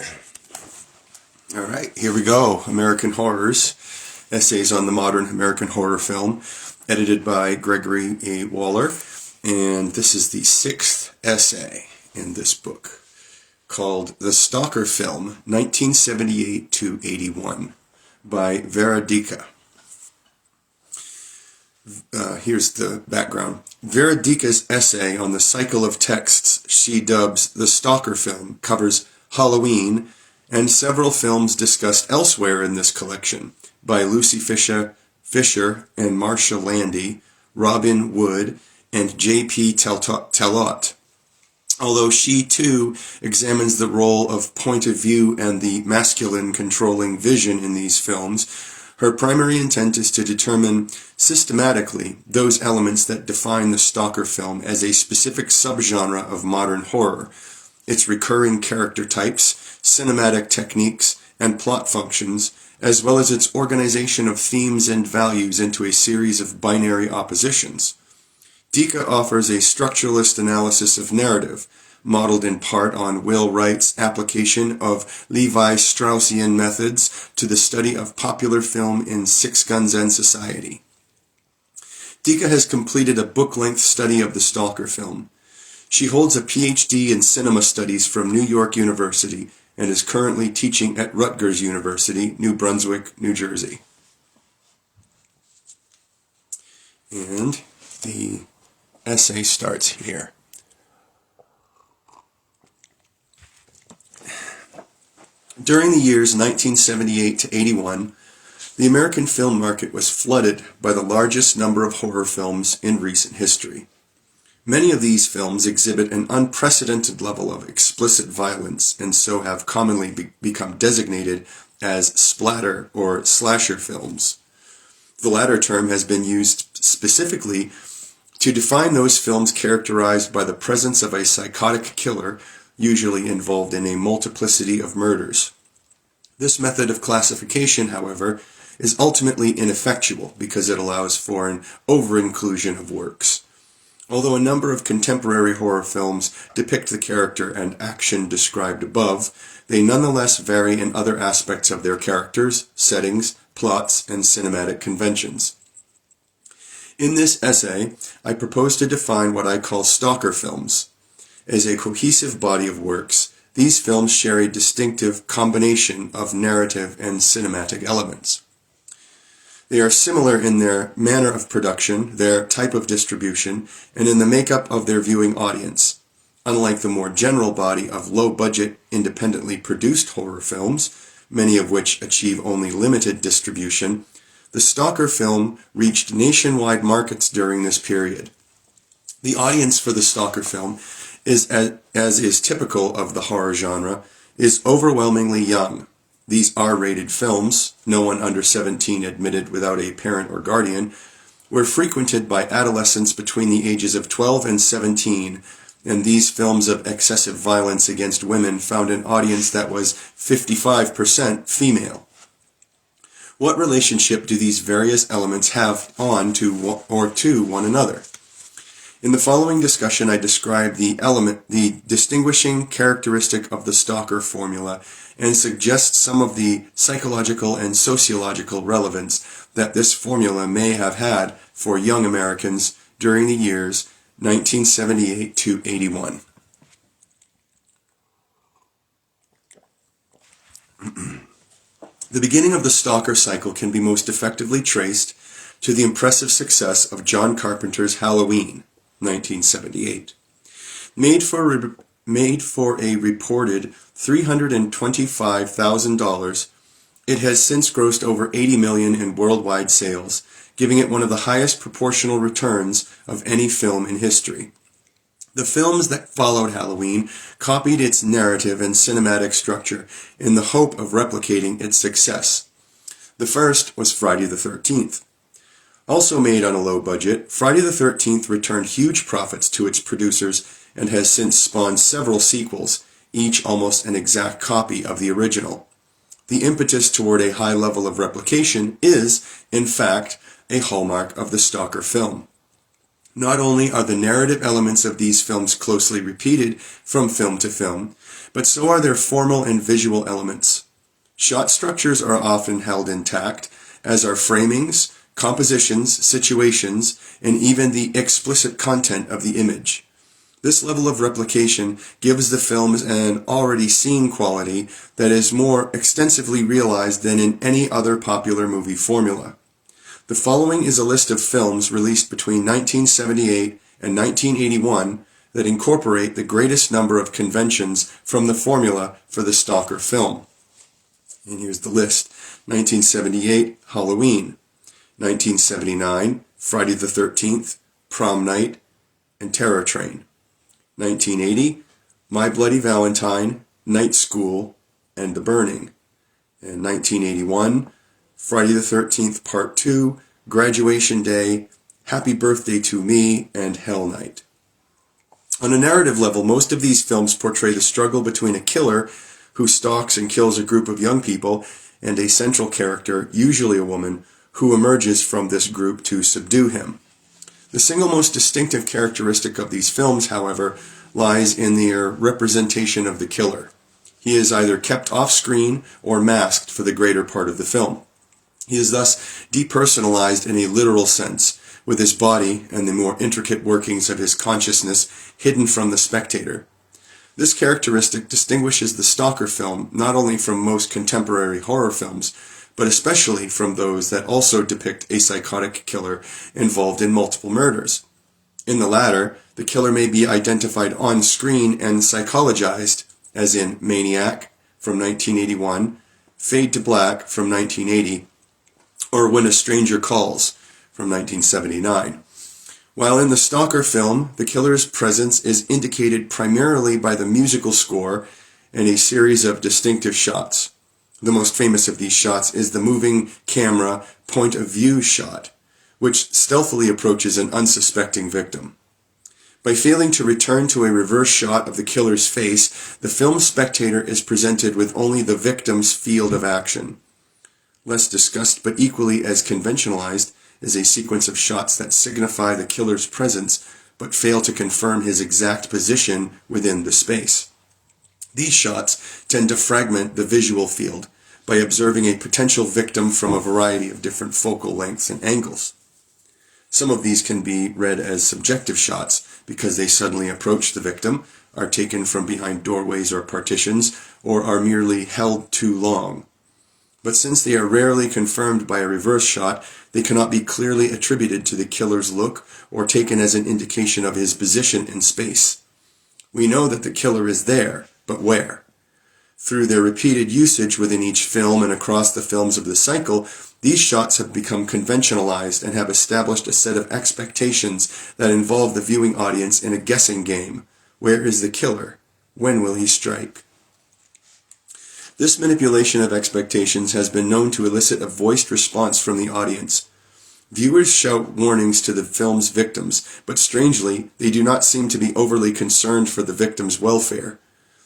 All right, here we go. American Horrors, Essays on the Modern American Horror Film, edited by Gregory A. Waller. And this is the sixth essay in this book, called The Stalker Film, 1978 to 81, by Vera Dika. Here's the background. Vera Dika's essay on the cycle of texts she dubs The Stalker Film covers Halloween and several films discussed elsewhere in this collection by Lucy Fisher and Marcia Landy, Robin Wood, and J.P. Tellot. Although she, too, examines the role of point of view and the masculine controlling vision in these films, her primary intent is to determine systematically those elements that define the Stalker film as a specific subgenre of modern horror, its recurring character types, cinematic techniques, and plot functions, as well as its organization of themes and values into a series of binary oppositions. Dika offers a structuralist analysis of narrative, modeled in part on Will Wright's application of Levi-Straussian methods to the study of popular film in Six Guns and Society. Dika has completed a book-length study of the Stalker film. She holds a PhD in cinema studies from New York University and is currently teaching at Rutgers University, New Brunswick, New Jersey. And the essay starts here. During the years 1978 to 81, the American film market was flooded by the largest number of horror films in recent history. Many of these films exhibit an unprecedented level of explicit violence and so have commonly become designated as splatter or slasher films. The latter term has been used specifically to define those films characterized by the presence of a psychotic killer, usually involved in a multiplicity of murders. This method of classification, however, is ultimately ineffectual because it allows for an over-inclusion of works. Although a number of contemporary horror films depict the character and action described above, they nonetheless vary in other aspects of their characters, settings, plots, and cinematic conventions. In this essay, I propose to define what I call Stalker films. As a cohesive body of works, these films share a distinctive combination of narrative and cinematic elements. They are similar in their manner of production, their type of distribution, and in the makeup of their viewing audience. Unlike the more general body of low-budget, independently produced horror films, many of which achieve only limited distribution, the Stalker film reached nationwide markets during this period. The audience for the Stalker film, as is typical of the horror genre, is overwhelmingly young. These R-rated films, no one under 17 admitted without a parent or guardian, were frequented by adolescents between the ages of 12 and 17, and these films of excessive violence against women found an audience that was 55% female. What relationship do these various elements have to one another? In the following discussion, I describe the distinguishing characteristic of the Stalker formula and suggest some of the psychological and sociological relevance that this formula may have had for young Americans during the years 1978 to 81. The beginning of the Stalker cycle can be most effectively traced to the impressive success of John Carpenter's Halloween, 1978. Made for a reported $325,000, it has since grossed over $80 million in worldwide sales, giving it one of the highest proportional returns of any film in history. The films that followed Halloween copied its narrative and cinematic structure in the hope of replicating its success. The first was Friday the 13th. Also made on a low budget, Friday the 13th returned huge profits to its producers and has since spawned several sequels, each almost an exact copy of the original. The impetus toward a high level of replication is, in fact, a hallmark of the Stalker film. Not only are the narrative elements of these films closely repeated from film to film, but so are their formal and visual elements. Shot structures are often held intact, as are framings, compositions, situations, and even the explicit content of the image. This level of replication gives the films an already seen quality that is more extensively realized than in any other popular movie formula. The following is a list of films released between 1978 and 1981 that incorporate the greatest number of conventions from the formula for the Stalker film. And here's the list. 1978, Halloween. 1979, Friday the 13th, Prom Night, and Terror Train. 1980, My Bloody Valentine, Night School, and The Burning. And 1981, Friday the 13th, Part 2, Graduation Day, Happy Birthday to Me, and Hell Night. On a narrative level, most of these films portray the struggle between a killer who stalks and kills a group of young people and a central character, usually a woman, who emerges from this group to subdue him. The single most distinctive characteristic of these films, however, lies in their representation of the killer. He is either kept off-screen or masked for the greater part of the film. He is thus depersonalized in a literal sense, with his body and the more intricate workings of his consciousness hidden from the spectator. This characteristic distinguishes the Stalker film not only from most contemporary horror films, but especially from those that also depict a psychotic killer involved in multiple murders. In the latter, the killer may be identified on screen and psychologized, as in Maniac from 1981, Fade to Black from 1980, or When a Stranger Calls from 1979. While in the Stalker film, the killer's presence is indicated primarily by the musical score and a series of distinctive shots. The most famous of these shots is the moving camera point of view shot, which stealthily approaches an unsuspecting victim. By failing to return to a reverse shot of the killer's face, the film's spectator is presented with only the victim's field of action. Less discussed but equally as conventionalized is a sequence of shots that signify the killer's presence but fail to confirm his exact position within the space. These shots tend to fragment the visual field by observing a potential victim from a variety of different focal lengths and angles. Some of these can be read as subjective shots because they suddenly approach the victim, are taken from behind doorways or partitions, or are merely held too long. But since they are rarely confirmed by a reverse shot, they cannot be clearly attributed to the killer's look or taken as an indication of his position in space. We know that the killer is there, but where? Through their repeated usage within each film and across the films of the cycle, these shots have become conventionalized and have established a set of expectations that involve the viewing audience in a guessing game. Where is the killer? When will he strike? This manipulation of expectations has been known to elicit a voiced response from the audience. Viewers shout warnings to the film's victims, but strangely, they do not seem to be overly concerned for the victim's welfare.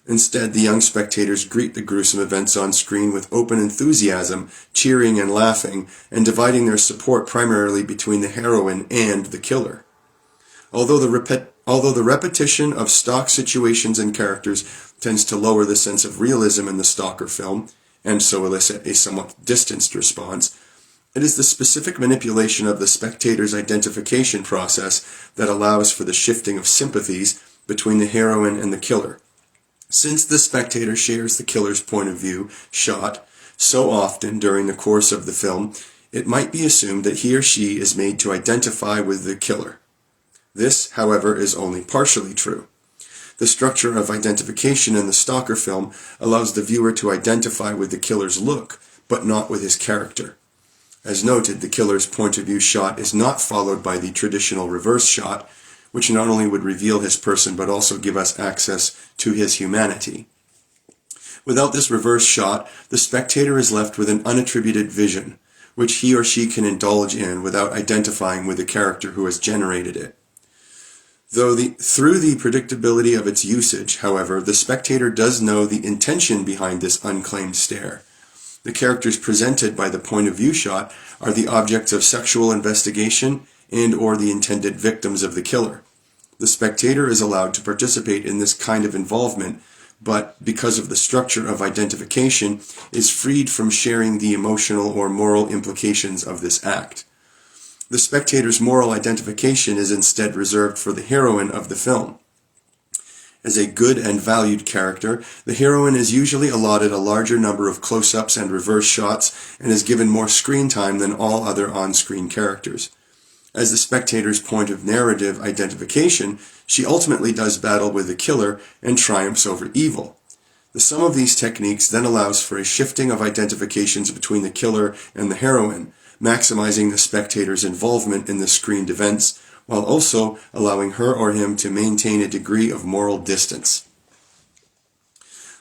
Instead, the young spectators greet the gruesome events on screen with open enthusiasm, cheering and laughing, and dividing their support primarily between the heroine and the killer. Although the repetition of stock situations and characters tends to lower the sense of realism in the Stalker film, and so elicit a somewhat distanced response, it is the specific manipulation of the spectator's identification process that allows for the shifting of sympathies between the heroine and the killer. Since the spectator shares the killer's point of view shot so often during the course of the film, it might be assumed that he or she is made to identify with the killer. This, however, is only partially true. The structure of identification in the Stalker film allows the viewer to identify with the killer's look, but not with his character. As noted, the killer's point of view shot is not followed by the traditional reverse shot, which not only would reveal his person but also give us access to his humanity. Without this reverse shot, the spectator is left with an unattributed vision, which he or she can indulge in without identifying with the character who has generated it. Through the predictability of its usage, however, the spectator does know the intention behind this unclaimed stare. The characters presented by the point of view shot are the objects of sexual investigation and or the intended victims of the killer. The spectator is allowed to participate in this kind of involvement, but because of the structure of identification, is freed from sharing the emotional or moral implications of this act. The spectator's moral identification is instead reserved for the heroine of the film. As a good and valued character, the heroine is usually allotted a larger number of close-ups and reverse shots and is given more screen time than all other on-screen characters. As the spectator's point of narrative identification, she ultimately does battle with the killer and triumphs over evil. The sum of these techniques then allows for a shifting of identifications between the killer and the heroine, maximizing the spectator's involvement in the screened events, while also allowing her or him to maintain a degree of moral distance.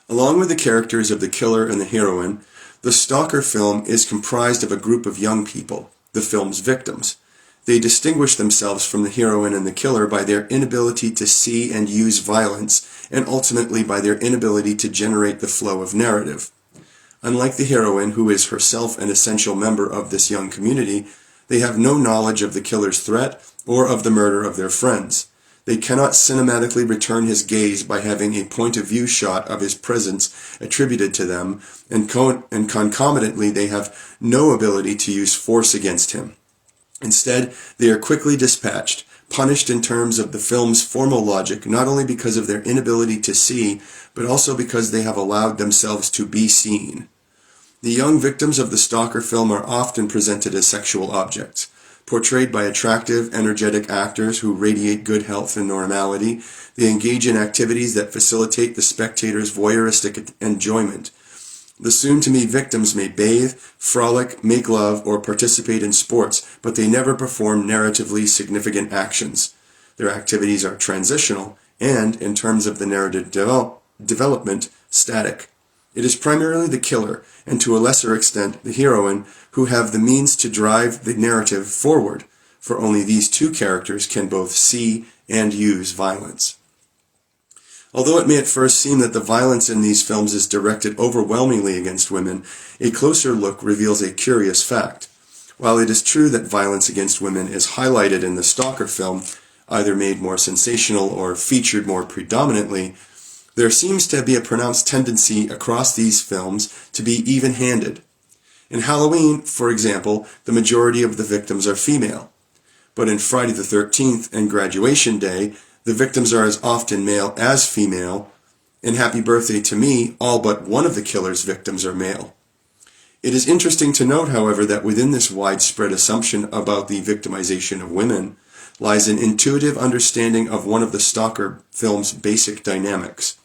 Along with the characters of the killer and the heroine, the Stalker film is comprised of a group of young people, the film's victims. They distinguish themselves from the heroine and the killer by their inability to see and use violence, and ultimately by their inability to generate the flow of narrative. Unlike the heroine, who is herself an essential member of this young community, they have no knowledge of the killer's threat or of the murder of their friends. They cannot cinematically return his gaze by having a point-of-view shot of his presence attributed to them, and concomitantly they have no ability to use force against him. Instead, they are quickly dispatched, punished in terms of the film's formal logic, not only because of their inability to see, but also because they have allowed themselves to be seen. The young victims of the Stalker film are often presented as sexual objects. Portrayed by attractive, energetic actors who radiate good health and normality, they engage in activities that facilitate the spectator's voyeuristic enjoyment. The soon-to-be victims may bathe, frolic, make love, or participate in sports, but they never perform narratively significant actions. Their activities are transitional and, in terms of the narrative development, static. It is primarily the killer, and to a lesser extent the heroine, who have the means to drive the narrative forward, for only these two characters can both see and use violence. Although it may at first seem that the violence in these films is directed overwhelmingly against women, a closer look reveals a curious fact. While it is true that violence against women is highlighted in the Stalker film, either made more sensational or featured more predominantly, there seems to be a pronounced tendency across these films to be even-handed. In Halloween, for example, the majority of the victims are female. But in Friday the 13th and Graduation Day, the victims are as often male as female. In Happy Birthday to Me, all but one of the killer's victims are male. It is interesting to note, however, that within this widespread assumption about the victimization of women lies an intuitive understanding of one of the Stalker film's basic dynamics.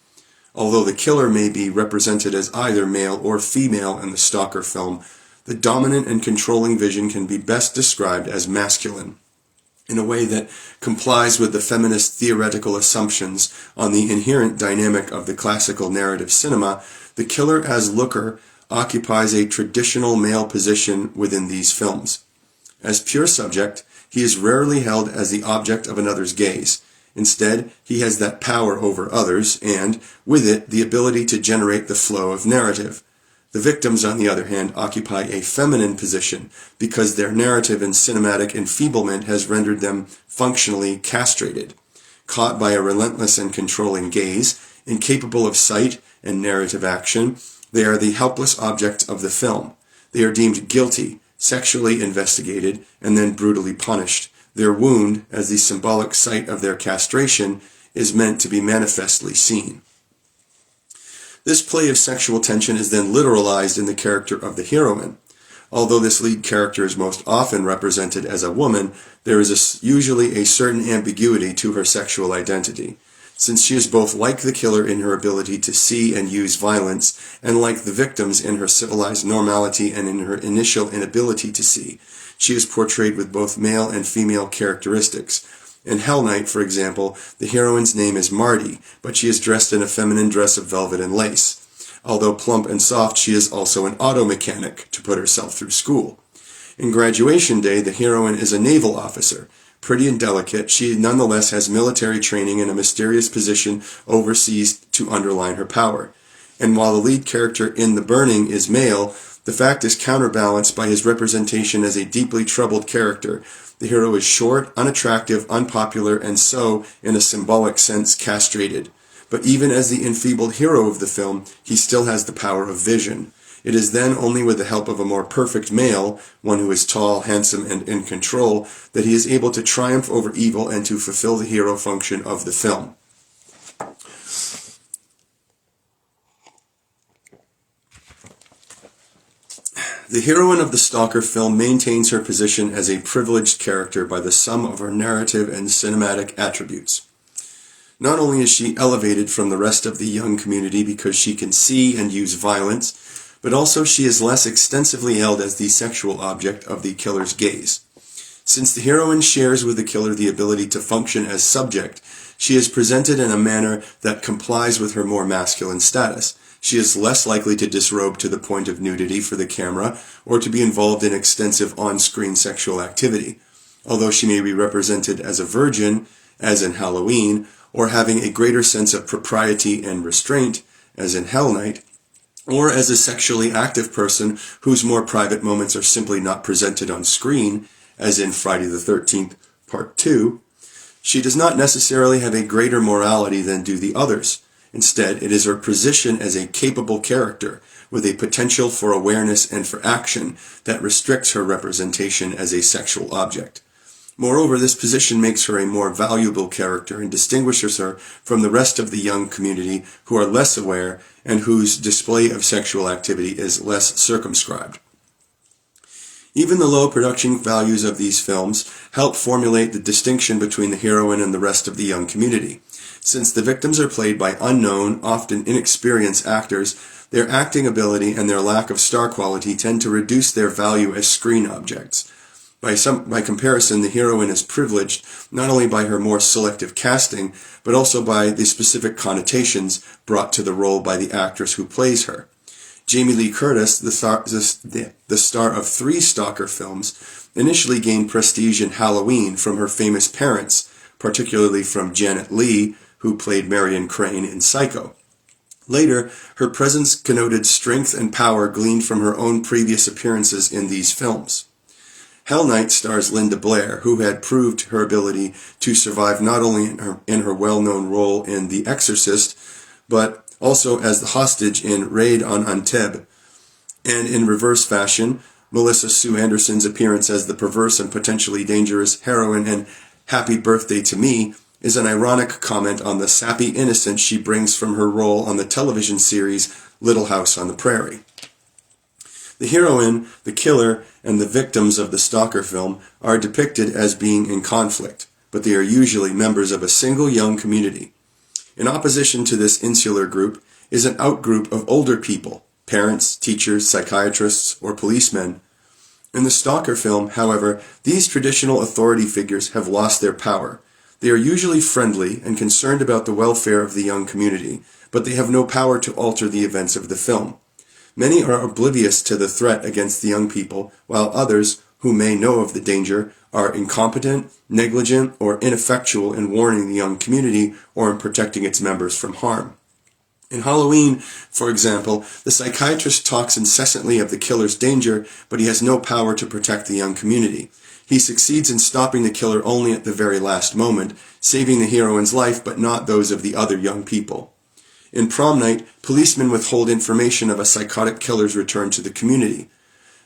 Although the killer may be represented as either male or female in the Stalker film, the dominant and controlling vision can be best described as masculine, in a way that complies with the feminist theoretical assumptions on the inherent dynamic of the classical narrative cinema. The killer as looker occupies a traditional male position within these films. As pure subject, he is rarely held as the object of another's gaze. Instead, he has that power over others and, with it, the ability to generate the flow of narrative. The victims, on the other hand, occupy a feminine position because their narrative and cinematic enfeeblement has rendered them functionally castrated. Caught by a relentless and controlling gaze, incapable of sight and narrative action, they are the helpless object of the film. They are deemed guilty, sexually investigated, and then brutally punished. Their wound, as the symbolic site of their castration, is meant to be manifestly seen. This play of sexual tension is then literalized in the character of the heroine. Although this lead character is most often represented as a woman, there is usually a certain ambiguity to her sexual identity, since she is both like the killer in her ability to see and use violence, and like the victims in her civilized normality and in her initial inability to see. She is portrayed with both male and female characteristics. In Hell Night, for example, the heroine's name is Marty, but she is dressed in a feminine dress of velvet and lace. Although plump and soft, she is also an auto mechanic to put herself through school. In Graduation Day, the heroine is a naval officer. Pretty and delicate, she nonetheless has military training in a mysterious position overseas to underline her power. And while the lead character in The Burning is male, The fact is counterbalanced by his representation as a deeply troubled character. The hero is short, unattractive, unpopular, and so, in a symbolic sense, castrated. But even as the enfeebled hero of the film, he still has the power of vision. It is then only with the help of a more perfect male, one who is tall, handsome, and in control, that he is able to triumph over evil and to fulfill the hero function of the film. The heroine of the Stalker film maintains her position as a privileged character by the sum of her narrative and cinematic attributes. Not only is she elevated from the rest of the young community because she can see and use violence, but also she is less extensively held as the sexual object of the killer's gaze. Since the heroine shares with the killer the ability to function as subject, she is presented in a manner that complies with her more masculine status. She is less likely to disrobe to the point of nudity for the camera or to be involved in extensive on-screen sexual activity, although she may be represented as a virgin, as in Halloween, or having a greater sense of propriety and restraint, as in Hell Night, or as a sexually active person whose more private moments are simply not presented on screen, as in Friday the 13th, Part 2, she does not necessarily have a greater morality than do the others. Instead, it is her position as a capable character, with a potential for awareness and for action, that restricts her representation as a sexual object. Moreover, this position makes her a more valuable character and distinguishes her from the rest of the young community who are less aware and whose display of sexual activity is less circumscribed. Even the low production values of these films help formulate the distinction between the heroine and the rest of the young community. Since the victims are played by unknown, often inexperienced actors, their acting ability and their lack of star quality tend to reduce their value as screen objects. By comparison, the heroine is privileged not only by her more selective casting, but also by the specific connotations brought to the role by the actress who plays her. Jamie Lee Curtis, the star of 3 Stalker films, initially gained prestige in Halloween from her famous parents, particularly from Janet Leigh, who played Marion Crane in Psycho. Later, her presence connoted strength and power gleaned from her own previous appearances in these films. Hell Night stars Linda Blair, who had proved her ability to survive not only in her well-known role in The Exorcist, but also as the hostage in Raid on Antibes. And in reverse fashion, Melissa Sue Anderson's appearance as the perverse and potentially dangerous heroine in Happy Birthday to Me is an ironic comment on the sappy innocence she brings from her role on the television series Little House on the Prairie. The heroine, the killer, and the victims of the Stalker film are depicted as being in conflict, but they are usually members of a single young community. In opposition to this insular group is an outgroup of older people, parents, teachers, psychiatrists, or policemen. In the Stalker film, however, these traditional authority figures have lost their power. They are usually friendly and concerned about the welfare of the young community, but they have no power to alter the events of the film. Many are oblivious to the threat against the young people, while others, who may know of the danger, are incompetent, negligent, or ineffectual in warning the young community or in protecting its members from harm. In Halloween, for example, the psychiatrist talks incessantly of the killer's danger, but he has no power to protect the young community. He succeeds in stopping the killer only at the very last moment, saving the heroine's life but not those of the other young people. In Prom Night, policemen withhold information of a psychotic killer's return to the community.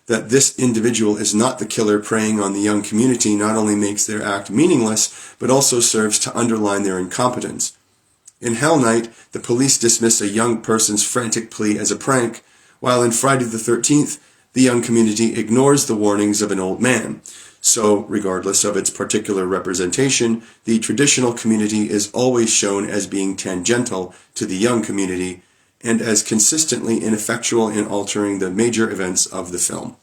That this individual is not the killer preying on the young community not only makes their act meaningless, but also serves to underline their incompetence. In Hell Night, the police dismiss a young person's frantic plea as a prank, while in Friday the 13th, the young community ignores the warnings of an old man. So, regardless of its particular representation, the traditional community is always shown as being tangential to the young community and as consistently ineffectual in altering the major events of the film.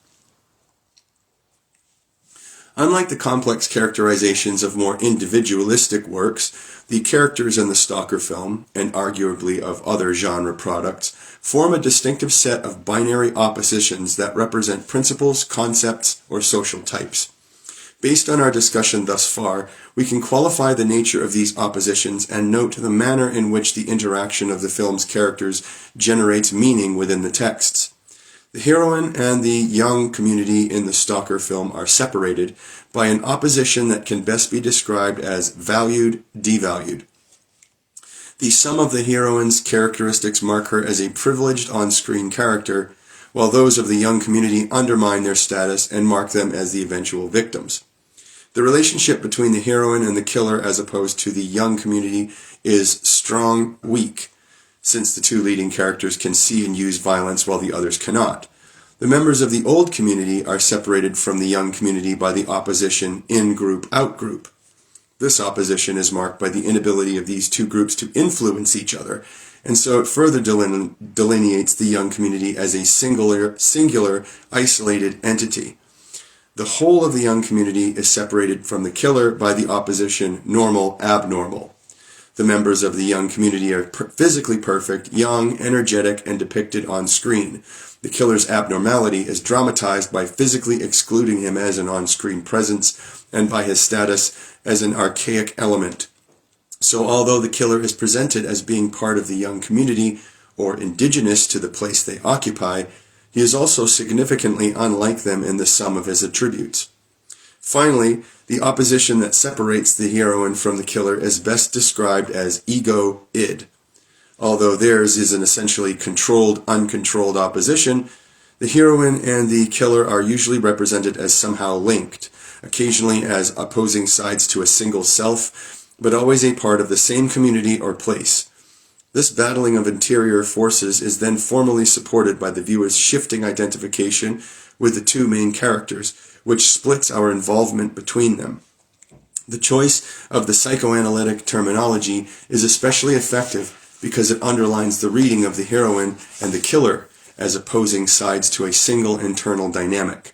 Unlike the complex characterizations of more individualistic works, the characters in the Stalker film, and arguably of other genre products, form a distinctive set of binary oppositions that represent principles, concepts, or social types. Based on our discussion thus far, we can qualify the nature of these oppositions and note the manner in which the interaction of the film's characters generates meaning within the texts. The heroine and the young community in the Stalker film are separated by an opposition that can best be described as valued, devalued. The sum of the heroine's characteristics mark her as a privileged on-screen character, while those of the young community undermine their status and mark them as the eventual victims. The relationship between the heroine and the killer as opposed to the young community is strong-weak, since the two leading characters can see and use violence while the others cannot. The members of the old community are separated from the young community by the opposition in-group, out-group. This opposition is marked by the inability of these two groups to influence each other, and so it further delineates the young community as a singular, isolated entity. The whole of the young community is separated from the killer by the opposition normal, abnormal. The members of the young community are physically perfect, young, energetic, and depicted on screen. The killer's abnormality is dramatized by physically excluding him as an on-screen presence and by his status as an archaic element. So although the killer is presented as being part of the young community or indigenous to the place they occupy, he is also significantly unlike them in the sum of his attributes. Finally, the opposition that separates the heroine from the killer is best described as ego-id. Although theirs is an essentially controlled, uncontrolled opposition, the heroine and the killer are usually represented as somehow linked, occasionally as opposing sides to a single self, but always a part of the same community or place. This battling of interior forces is then formally supported by the viewer's shifting identification with the two main characters, which splits our involvement between them. The choice of the psychoanalytic terminology is especially effective because it underlines the reading of the heroine and the killer as opposing sides to a single internal dynamic.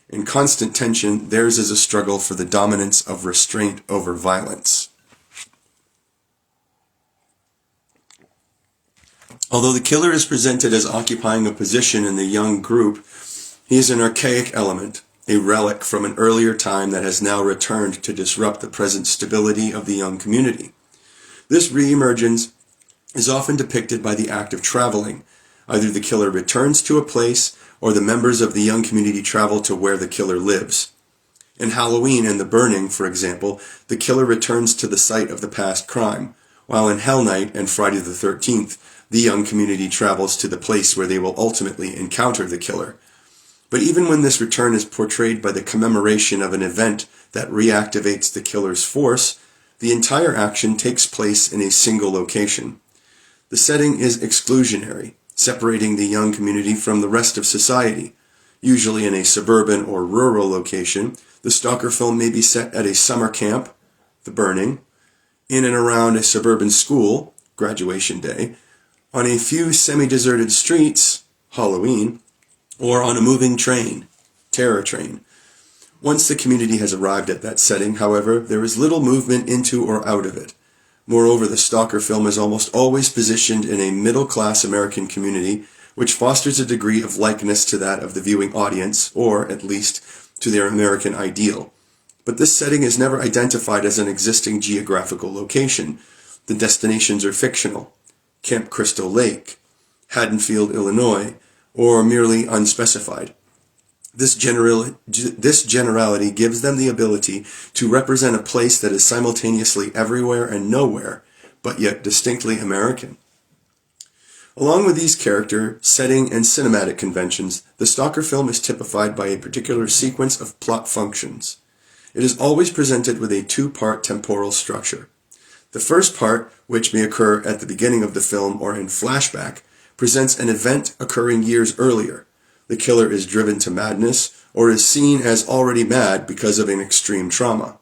In constant tension, theirs is a struggle for the dominance of restraint over violence. Although the killer is presented as occupying a position in the young group, he is an archaic element, a relic from an earlier time that has now returned to disrupt the present stability of the young community. This reemergence is often depicted by the act of traveling. Either the killer returns to a place, or the members of the young community travel to where the killer lives. In Halloween and The Burning, for example, the killer returns to the site of the past crime, while in Hell Night and Friday the 13th, the young community travels to the place where they will ultimately encounter the killer. But even when this return is portrayed by the commemoration of an event that reactivates the killer's force, the entire action takes place in a single location. The setting is exclusionary, separating the young community from the rest of society. Usually in a suburban or rural location, the Stalker film may be set at a summer camp, The Burning, in and around a suburban school, Graduation Day, on a few semi-deserted streets, Halloween, or on a moving train, Terror Train. Once the community has arrived at that setting, however, there is little movement into or out of it. Moreover, the Stalker film is almost always positioned in a middle-class American community, which fosters a degree of likeness to that of the viewing audience, or, at least, to their American ideal. But this setting is never identified as an existing geographical location. The destinations are fictional. Camp Crystal Lake, Haddonfield, Illinois, or merely unspecified. This generality gives them the ability to represent a place that is simultaneously everywhere and nowhere, but yet distinctly American. Along with these character, setting, and cinematic conventions, the Stalker film is typified by a particular sequence of plot functions. It is always presented with a two-part temporal structure. The first part, which may occur at the beginning of the film or in flashback, presents an event occurring years earlier. The killer is driven to madness or is seen as already mad because of an extreme trauma.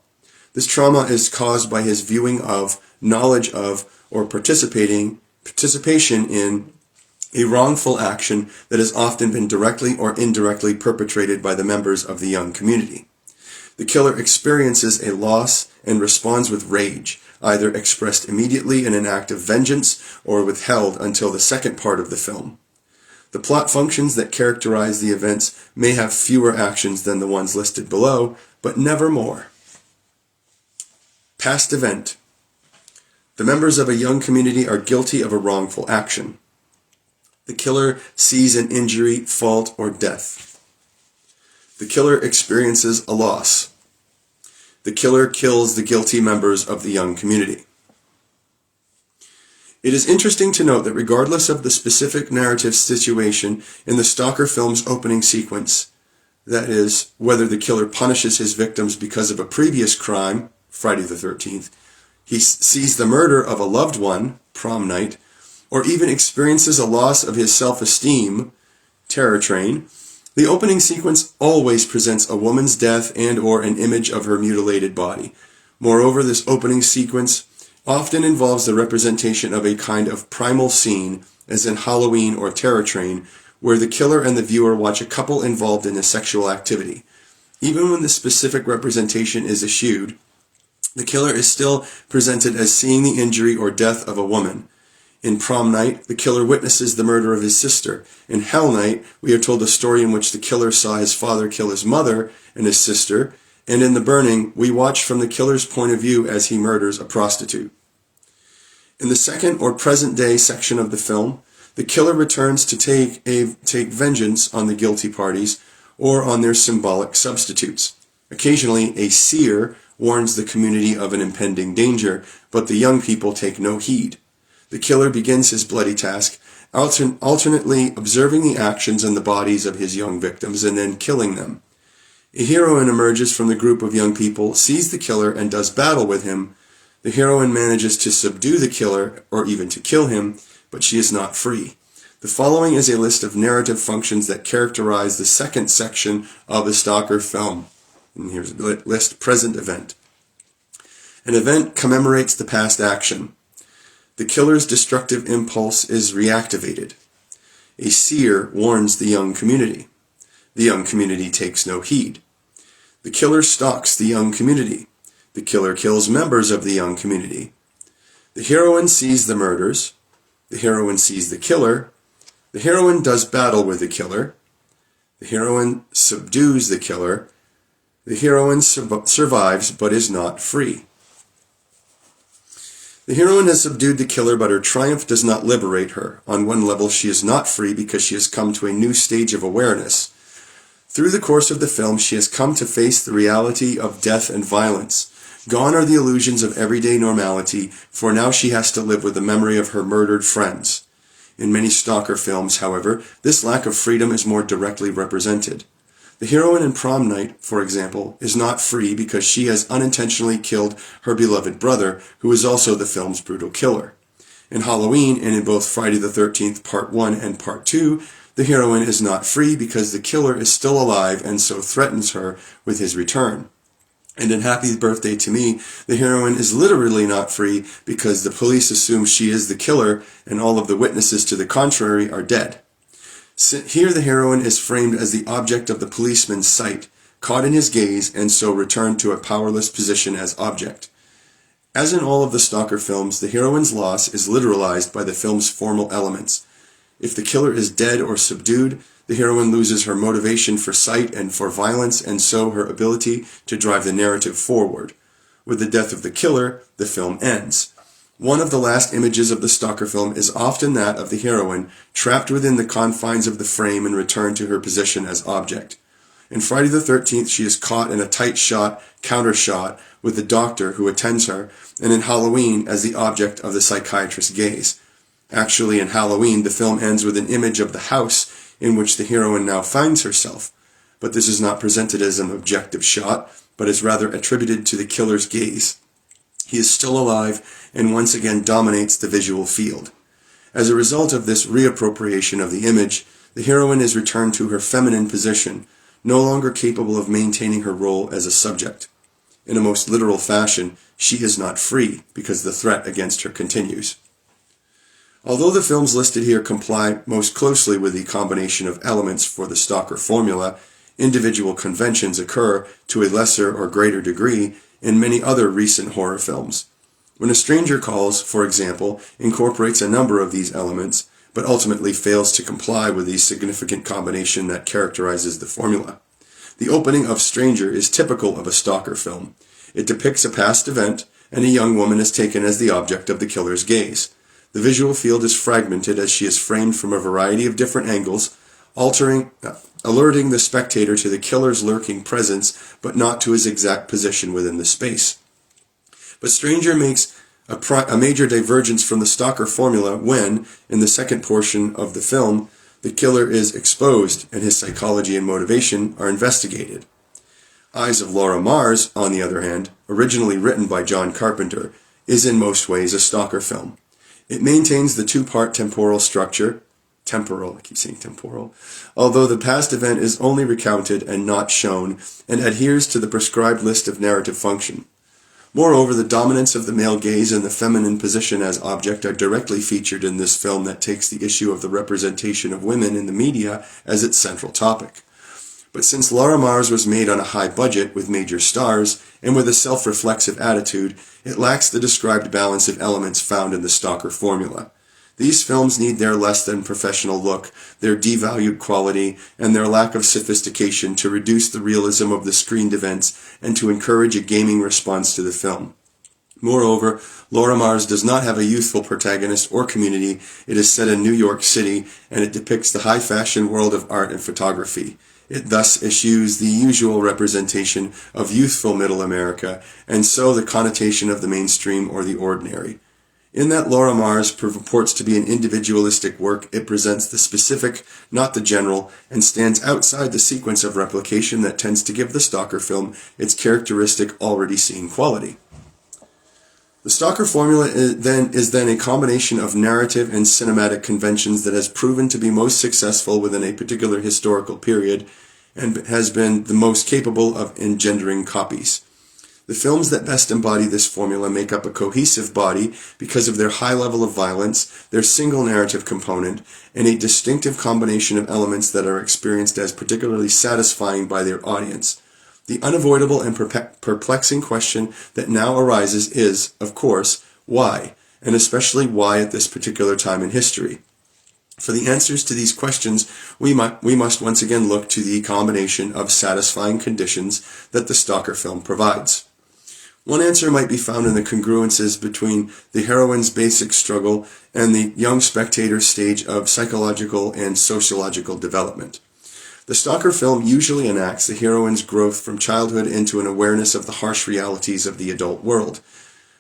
This trauma is caused by his viewing of, knowledge of, or participation in a wrongful action that has often been directly or indirectly perpetrated by the members of the young community. The killer experiences a loss and responds with rage, either expressed immediately in an act of vengeance or withheld until the second part of the film. The plot functions that characterize the events may have fewer actions than the ones listed below, but never more. Past event. The members of a young community are guilty of a wrongful action. The killer sees an injury, fault, or death. The killer experiences a loss. The killer kills the guilty members of the young community. It is interesting to note that regardless of the specific narrative situation in the Stalker film's opening sequence, that is, whether the killer punishes his victims because of a previous crime, Friday the 13th, he sees the murder of a loved one, prom night, or even experiences a loss of his self-esteem, Terror Train, the opening sequence always presents a woman's death and or an image of her mutilated body. Moreover, this opening sequence often involves the representation of a kind of primal scene, as in Halloween or Terror Train, where the killer and the viewer watch a couple involved in a sexual activity. Even when the specific representation is eschewed, the killer is still presented as seeing the injury or death of a woman. In Prom Night, the killer witnesses the murder of his sister. In Hell Night, we are told a story in which the killer saw his father kill his mother and his sister, and in The Burning, we watch from the killer's point of view as he murders a prostitute. In the second or present-day section of the film, the killer returns to take vengeance on the guilty parties or on their symbolic substitutes. Occasionally, a seer warns the community of an impending danger, but the young people take no heed. The killer begins his bloody task, alternately observing the actions and the bodies of his young victims and then killing them. A heroine emerges from the group of young people, sees the killer, and does battle with him. The heroine manages to subdue the killer, or even to kill him, but she is not free. The following is a list of narrative functions that characterize the second section of the Stalker film. And here's a list: present event. An event commemorates the past action. The killer's destructive impulse is reactivated. A seer warns the young community. The young community takes no heed. The killer stalks the young community. The killer kills members of the young community. The heroine sees the murders. The heroine sees the killer. The heroine does battle with the killer. The heroine subdues the killer. The heroine survives but is not free. The heroine has subdued the killer, but her triumph does not liberate her. On one level, she is not free because she has come to a new stage of awareness. Through the course of the film, she has come to face the reality of death and violence. Gone are the illusions of everyday normality, for now she has to live with the memory of her murdered friends. In many Stalker films, however, this lack of freedom is more directly represented. The heroine in Prom Night, for example, is not free because she has unintentionally killed her beloved brother, who is also the film's brutal killer. In Halloween, and in both Friday the 13th Part 1 and Part 2, the heroine is not free because the killer is still alive and so threatens her with his return. And in Happy Birthday to Me, the heroine is literally not free because the police assume she is the killer and all of the witnesses to the contrary are dead. Here the heroine is framed as the object of the policeman's sight, caught in his gaze, and so returned to a powerless position as object. As in all of the Stalker films, the heroine's loss is literalized by the film's formal elements. If the killer is dead or subdued, the heroine loses her motivation for sight and for violence, and so her ability to drive the narrative forward. With the death of the killer, the film ends. One of the last images of the Stalker film is often that of the heroine, trapped within the confines of the frame and returned to her position as object. In Friday the 13th, she is caught in a tight shot, counter shot, with the doctor who attends her, and in Halloween as the object of the psychiatrist's gaze. Actually, in Halloween, the film ends with an image of the house in which the heroine now finds herself. But this is not presented as an objective shot, but is rather attributed to the killer's gaze. He is still alive and once again dominates the visual field. As a result of this reappropriation of the image, the heroine is returned to her feminine position, no longer capable of maintaining her role as a subject. In a most literal fashion, she is not free because the threat against her continues. Although the films listed here comply most closely with the combination of elements for the Stalker formula, individual conventions occur to a lesser or greater degree in many other recent horror films. When A Stranger Calls, for example, incorporates a number of these elements, but ultimately fails to comply with the significant combination that characterizes the formula. The opening of Stranger is typical of a Stalker film. It depicts a past event, and a young woman is taken as the object of the killer's gaze. The visual field is fragmented as she is framed from a variety of different angles, alerting the spectator to the killer's lurking presence, but not to his exact position within the space. But Stranger makes a major divergence from the Stalker formula when, in the second portion of the film, the killer is exposed and his psychology and motivation are investigated. Eyes of Laura Mars, on the other hand, originally written by John Carpenter, is in most ways a Stalker film. It maintains the two-part temporal, although the past event is only recounted and not shown, and adheres to the prescribed list of narrative function. Moreover, the dominance of the male gaze and the feminine position as object are directly featured in this film that takes the issue of the representation of women in the media as its central topic. But since Laura Mars was made on a high budget with major stars and with a self-reflexive attitude, it lacks the described balance of elements found in the Stalker formula. These films need their less-than-professional look, their devalued quality, and their lack of sophistication to reduce the realism of the screened events and to encourage a gaming response to the film. Moreover, Laura Mars does not have a youthful protagonist or community. It is set in New York City, and it depicts the high-fashion world of art and photography. It thus eschews the usual representation of youthful Middle America, and so the connotation of the mainstream or the ordinary. In that Laura Mars purports to be an individualistic work, it presents the specific, not the general, and stands outside the sequence of replication that tends to give the Stalker film its characteristic already seen quality. The Stalker formula is then a combination of narrative and cinematic conventions that has proven to be most successful within a particular historical period and has been the most capable of engendering copies. The films that best embody this formula make up a cohesive body because of their high level of violence, their single narrative component, and a distinctive combination of elements that are experienced as particularly satisfying by their audience. The unavoidable and perplexing question that now arises is, of course, why, and especially why at this particular time in history. For the answers to these questions, we must once again look to the combination of satisfying conditions that the Stalker film provides. One answer might be found in the congruences between the heroine's basic struggle and the young spectator's stage of psychological and sociological development. The Stalker film usually enacts the heroine's growth from childhood into an awareness of the harsh realities of the adult world.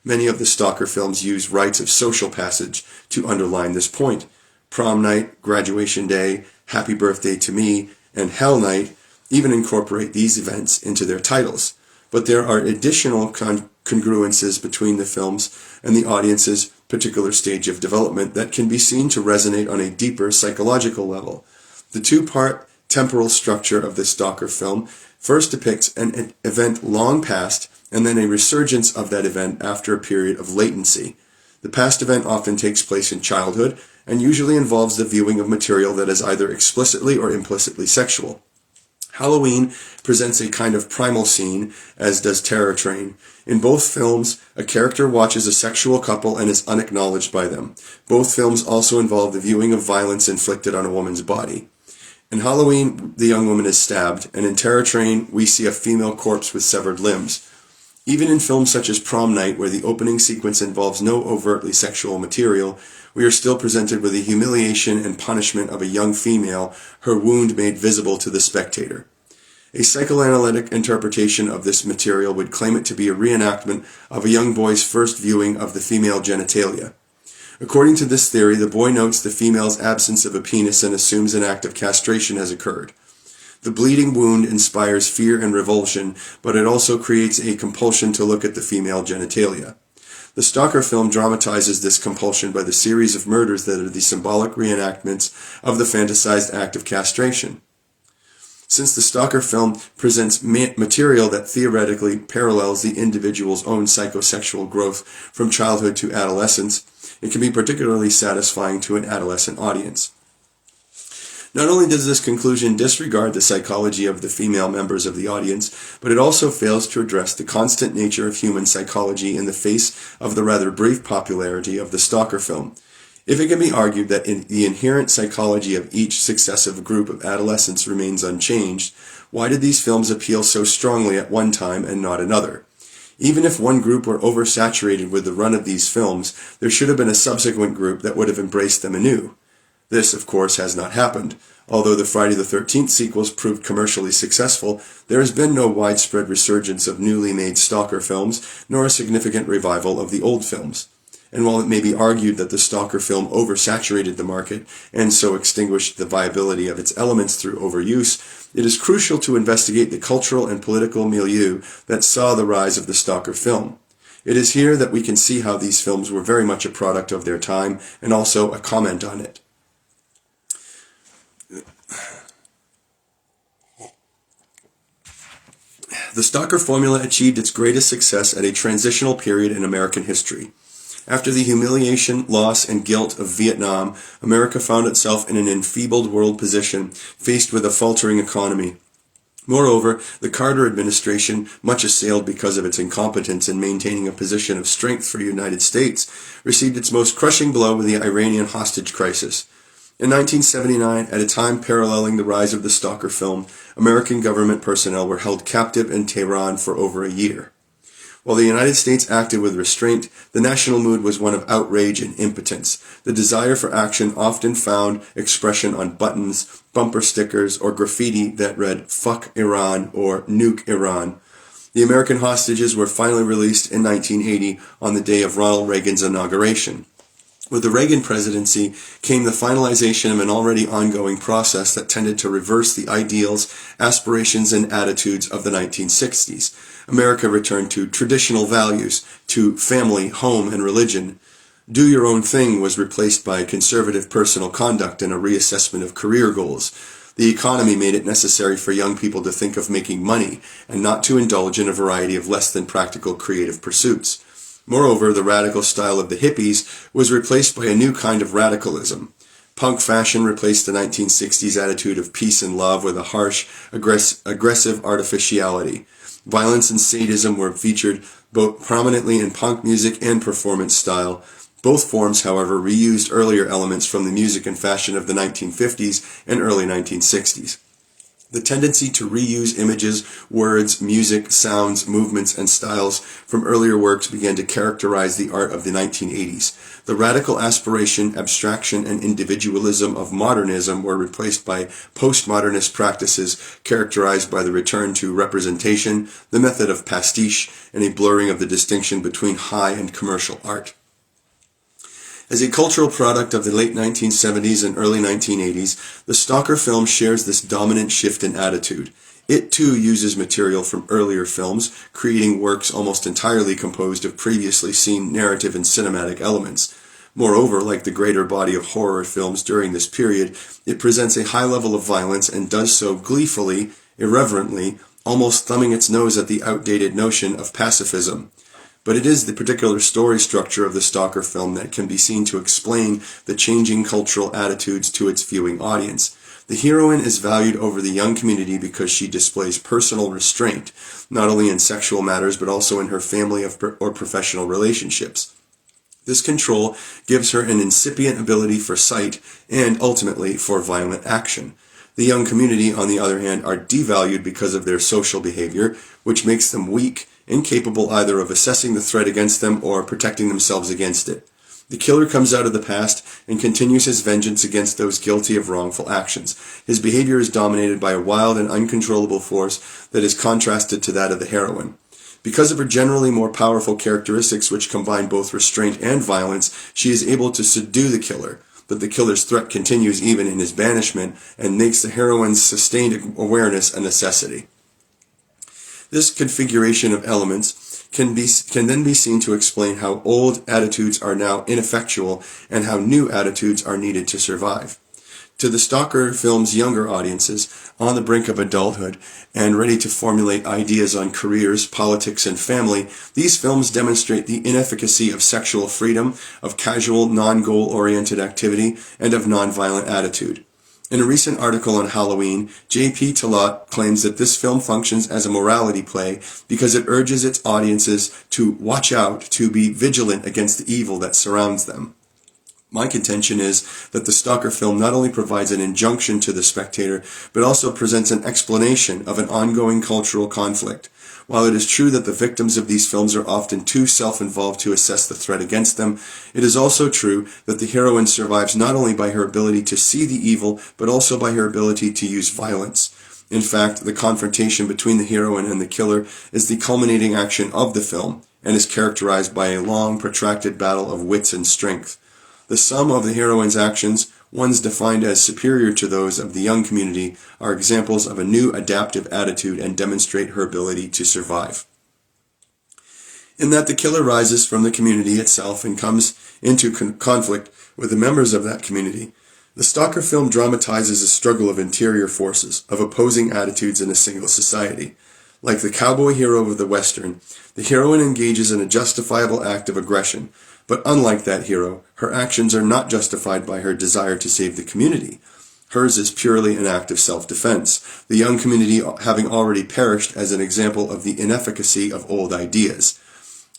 Many of the Stalker films use rites of social passage to underline this point. Prom night, graduation day, happy birthday to me, and hell night even incorporate these events into their titles. But there are additional congruences between the films and the audience's particular stage of development that can be seen to resonate on a deeper psychological level. The two-part temporal structure of the Stalker film first depicts an event long past and then a resurgence of that event after a period of latency. The past event often takes place in childhood and usually involves the viewing of material that is either explicitly or implicitly sexual. Halloween presents a kind of primal scene, as does Terror Train. In both films, a character watches a sexual couple and is unacknowledged by them. Both films also involve the viewing of violence inflicted on a woman's body. In Halloween, the young woman is stabbed, and in Terror Train, we see a female corpse with severed limbs. Even in films such as Prom Night, where the opening sequence involves no overtly sexual material, we are still presented with the humiliation and punishment of a young female, her wound made visible to the spectator. A psychoanalytic interpretation of this material would claim it to be a reenactment of a young boy's first viewing of the female genitalia. According to this theory, the boy notes the female's absence of a penis and assumes an act of castration has occurred. The bleeding wound inspires fear and revulsion, but it also creates a compulsion to look at the female genitalia. The Stalker film dramatizes this compulsion by the series of murders that are the symbolic reenactments of the fantasized act of castration. Since the Stalker film presents material that theoretically parallels the individual's own psychosexual growth from childhood to adolescence, it can be particularly satisfying to an adolescent audience. Not only does this conclusion disregard the psychology of the female members of the audience, but it also fails to address the constant nature of human psychology in the face of the rather brief popularity of the Stalker film. If it can be argued that the inherent psychology of each successive group of adolescents remains unchanged, why did these films appeal so strongly at one time and not another? Even if one group were oversaturated with the run of these films, there should have been a subsequent group that would have embraced them anew. This, of course, has not happened. Although the Friday the 13th sequels proved commercially successful, there has been no widespread resurgence of newly made Stalker films, nor a significant revival of the old films. And while it may be argued that the Stalker film oversaturated the market and so extinguished the viability of its elements through overuse, it is crucial to investigate the cultural and political milieu that saw the rise of the Stalker film. It is here that we can see how these films were very much a product of their time and also a comment on it. The Stalker formula achieved its greatest success at a transitional period in American history. After the humiliation, loss, and guilt of Vietnam, America found itself in an enfeebled world position, faced with a faltering economy. Moreover, the Carter administration, much assailed because of its incompetence in maintaining a position of strength for the United States, received its most crushing blow with the Iranian hostage crisis. In 1979, at a time paralleling the rise of the Stalker film, American government personnel were held captive in Tehran for over a year. While the United States acted with restraint, the national mood was one of outrage and impotence. The desire for action often found expression on buttons, bumper stickers, or graffiti that read, "Fuck Iran" or "Nuke Iran." The American hostages were finally released in 1980 on the day of Ronald Reagan's inauguration. With the Reagan presidency came the finalization of an already ongoing process that tended to reverse the ideals, aspirations, and attitudes of the 1960s. America returned to traditional values, to family, home, and religion. Do your own thing was replaced by conservative personal conduct and a reassessment of career goals. The economy made it necessary for young people to think of making money and not to indulge in a variety of less than practical creative pursuits. Moreover, the radical style of the hippies was replaced by a new kind of radicalism. Punk fashion replaced the 1960s attitude of peace and love with a harsh, aggressive artificiality. Violence and sadism were featured both prominently in punk music and performance style. Both forms, however, reused earlier elements from the music and fashion of the 1950s and early 1960s. The tendency to reuse images, words, music, sounds, movements, and styles from earlier works began to characterize the art of the 1980s. The radical aspiration, abstraction, and individualism of modernism were replaced by postmodernist practices characterized by the return to representation, the method of pastiche, and a blurring of the distinction between high and commercial art. As a cultural product of the late 1970s and early 1980s, the Stalker film shares this dominant shift in attitude. It too uses material from earlier films, creating works almost entirely composed of previously seen narrative and cinematic elements. Moreover, like the greater body of horror films during this period, it presents a high level of violence and does so gleefully, irreverently, almost thumbing its nose at the outdated notion of pacifism. But it is the particular story structure of the Stalker film that can be seen to explain the changing cultural attitudes to its viewing audience. The heroine is valued over the young community because she displays personal restraint, not only in sexual matters but also in her family or professional relationships. This control gives her an incipient ability for sight and, ultimately, for violent action. The young community, on the other hand, are devalued because of their social behavior, which makes them weak, incapable either of assessing the threat against them or protecting themselves against it. The killer comes out of the past and continues his vengeance against those guilty of wrongful actions. His behavior is dominated by a wild and uncontrollable force that is contrasted to that of the heroine. Because of her generally more powerful characteristics which combine both restraint and violence, she is able to subdue the killer, but the killer's threat continues even in his banishment and makes the heroine's sustained awareness a necessity. This configuration of elements can then be seen to explain how old attitudes are now ineffectual and how new attitudes are needed to survive. To the Stalker film's younger audiences, on the brink of adulthood and ready to formulate ideas on careers, politics, and family, these films demonstrate the inefficacy of sexual freedom, of casual, non-goal-oriented activity, and of nonviolent attitude. In a recent article on Halloween, J.P. Talat claims that this film functions as a morality play because it urges its audiences to watch out, to be vigilant against the evil that surrounds them. My contention is that the Stalker film not only provides an injunction to the spectator, but also presents an explanation of an ongoing cultural conflict. While it is true that the victims of these films are often too self-involved to assess the threat against them, it is also true that the heroine survives not only by her ability to see the evil, but also by her ability to use violence. In fact, the confrontation between the heroine and the killer is the culminating action of the film, and is characterized by a long, protracted battle of wits and strength. The sum of the heroine's actions, ones defined as superior to those of the young community, are examples of a new adaptive attitude and demonstrate her ability to survive. In that the killer rises from the community itself and comes into conflict with the members of that community, the Stalker film dramatizes a struggle of interior forces, of opposing attitudes in a single society. Like the cowboy hero of the Western, the heroine engages in a justifiable act of aggression, but unlike that hero, her actions are not justified by her desire to save the community. Hers is purely an act of self-defense, the young community having already perished as an example of the inefficacy of old ideas.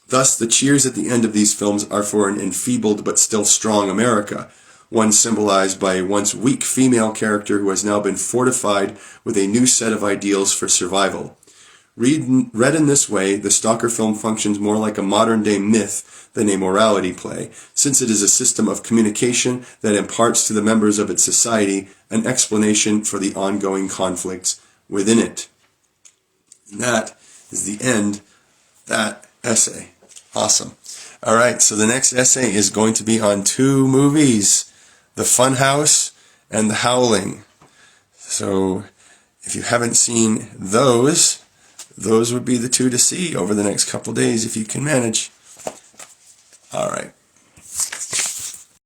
Thus, the cheers at the end of these films are for an enfeebled but still strong America, one symbolized by a once weak female character who has now been fortified with a new set of ideals for survival. Read in this way, the Stalker film functions more like a modern-day myth than a morality play, since it is a system of communication that imparts to the members of its society an explanation for the ongoing conflicts within it. And that is the end of that essay. Awesome. All right, so the next essay is going to be on two movies, The Funhouse and The Howling. So if you haven't seen those would be the two to see over the next couple days if you can manage. All right.